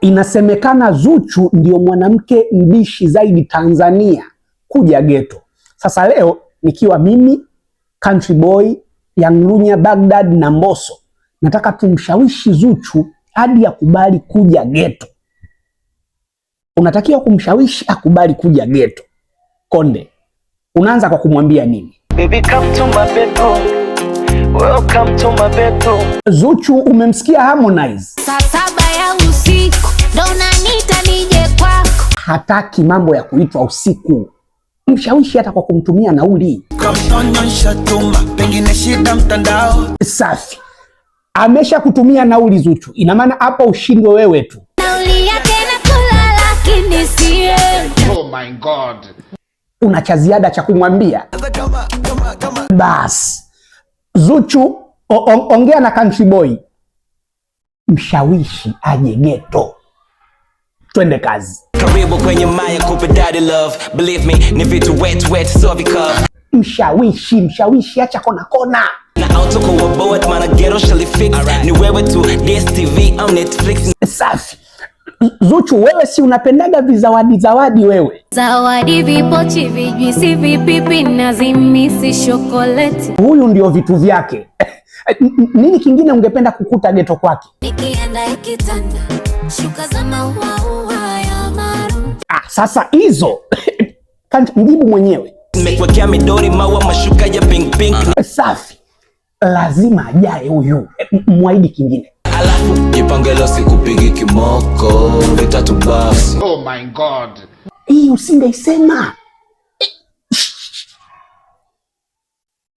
Inasemekana Zuchu ndio mwanamke mbishi zaidi Tanzania kuja ghetto. Sasa leo nikiwa mimi, Country Boy, Young Lunya, Baghdad na Mbosso, nataka tumshawishi Zuchu hadi akubali kuja ghetto. Unatakiwa kumshawishi akubali kuja ghetto. Konde, unaanza kwa kumwambia nini? Baby, come to my bedroom. Welcome to my bedroom. Zuchu, umemsikia Harmonize? Saa 7 ya usiku ndo unaniita nije kwako. Hataki mambo ya kuitwa usiku. Mshawishi hata kwa kumtumia nauli. Pengine shida mtandao. Safi. Amesha kutumia nauli Zuchu. Ina maana hapo ushindwe wewe tu. Nauli yake nakula lakini siye. Oh my God. Una cha ziada cha kumwambia? Bas. Zuchu, ongea na Country Boy. Mshawishi aje ghetto. Twende kazi. Karibu kwenye Maya Kupe Daddy Love. Believe me, ni vitu wet so because. Mshawishi acha kona kona. Na auto kwa board mana ghetto shall fix. Ni wewe tu DStv on Netflix. Safi. Zuchu, wewe si unapendaga zawadi wewe? Zawadi, vipochi, vijuisi, vipipi na zimisi chocolate. Huyu ndio vitu vyake. Nini kingine ungependa kukuta ghetto kwake? Nikienda ikitanda, shuka za maua ya maru. Sasa hizo mjibu mwenyewe. Nimekwekea midori maua mashuka ya pink. Safi. Lazima ajae huyu. Mwaidi kingine. Alafu jipangelo sikupigi kimoko vitatu basi. Oh my God. Hii usingeisema.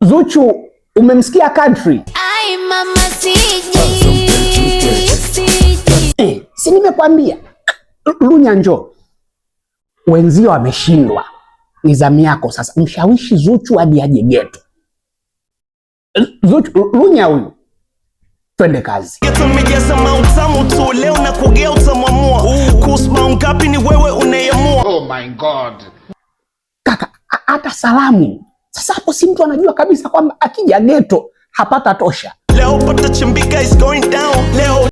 Zuchu, umemsikia Country? Ai mama siji. Si nimekwambia. Lunya njoo. Wenzio wameshindwa. Ni zamu yako sasa. Mshawishi Zuchu hadi aje ghetto. Zuchu, Lunya huyu. Twende kazi. Tumejaza mautamu tu leo na kugea utamwamua. Kusma ngapi ni wewe unayemua. Oh my God. Kaka, hata salamu. Sasa hapo si mtu anajua kabisa kwamba akija ghetto hapata tosha. Leo pata chimbika is going down. Leo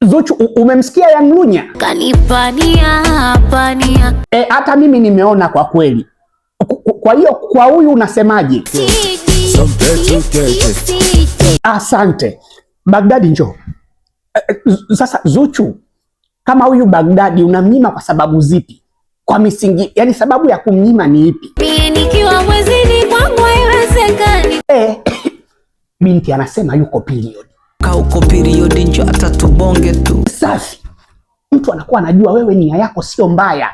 Zuchu, umemsikia Young Lunya? Kanipania. Hata mimi nimeona kwa kweli. Kwa hiyo kwa huyu unasemaje? Asante. Baghdadi njoo. Sasa Zuchu, kama huyu Baghdadi unamnyima kwa sababu zipi? Kwa misingi, yani sababu ya kumnyima ni ipi? Mimi nikiwa mwezini kwangu haiwezekani. Binti anasema yuko period. Kauko period njo atatubonge tu. Safi. Mtu anakuwa anajua wewe nia yako sio mbaya.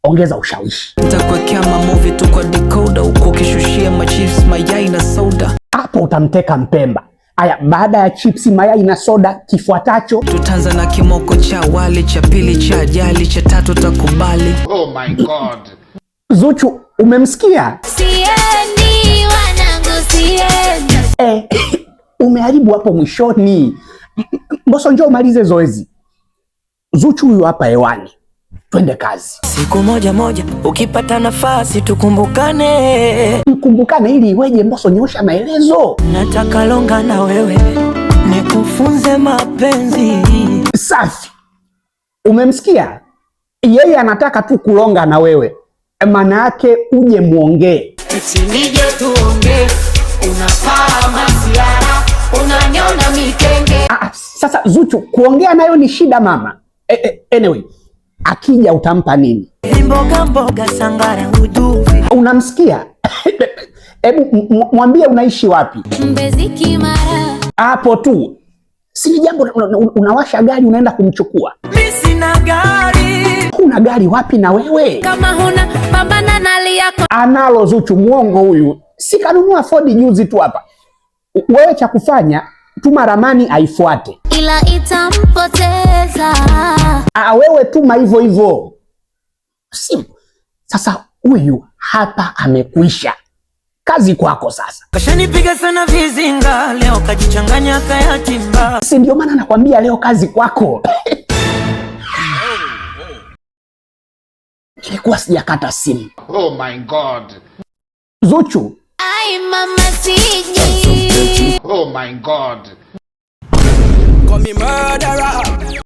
Ongeza ushawishi. Nitakuwekea mamovie tu kwa decoder uko kishushia machips mayai na soda. Hapo utamteka Mpemba. Aya, baada ya chipsi, mayai na soda, kifuatacho tutaanza na kimoko cha wali, cha pili cha ajali, cha tatu takubali. Oh my God. Zuchu, umemsikia? Siendi wanangu siendi. Umeharibu hapo mwishoni. Mbosso njoo umalize zoezi. Zuchu huyu hapa hewani. Twende kazi. Siku moja ukipata nafasi tukumbukane. Mkumbukane ili iweje Mbosso, nyosha maelezo. Nataka longa na wewe nikufunze mapenzi. Safi. Umemsikia? Yeye anataka tu kulonga na wewe. Maana yake uje muongee. Nije tuongee. Unafaa masiara, unanyona mikenge. Sasa Zuchu, kuongea nayo ni shida mama. Anyway, akija utampa nini? Mboga sangara uduvi. Unamsikia? Hebu mwambie unaishi wapi? Mbezi Kimara. Hapo tu. Si jambo unawasha gari unaenda kumchukua. Mimi sina gari. Una gari wapi na wewe? Kama huna pambana na hali yako. Analo Zuchu, muongo huyu. Si kanunua Ford juzi tu hapa. Wewe cha kufanya, tuma ramani aifuate. Ila itampoteza. Wewe tuma hivyo. Si. Sasa huyu hapa amekwisha. Kazi kwako sasa. Kashanipiga sana vizinga, leo kajichanganya kaya timba. Si ndio maana nakwambia leo kazi kwako. Nilikuwa sijakata simu. Oh my God. Zuchu. Ai mama siji. Oh my God. Call me murderer.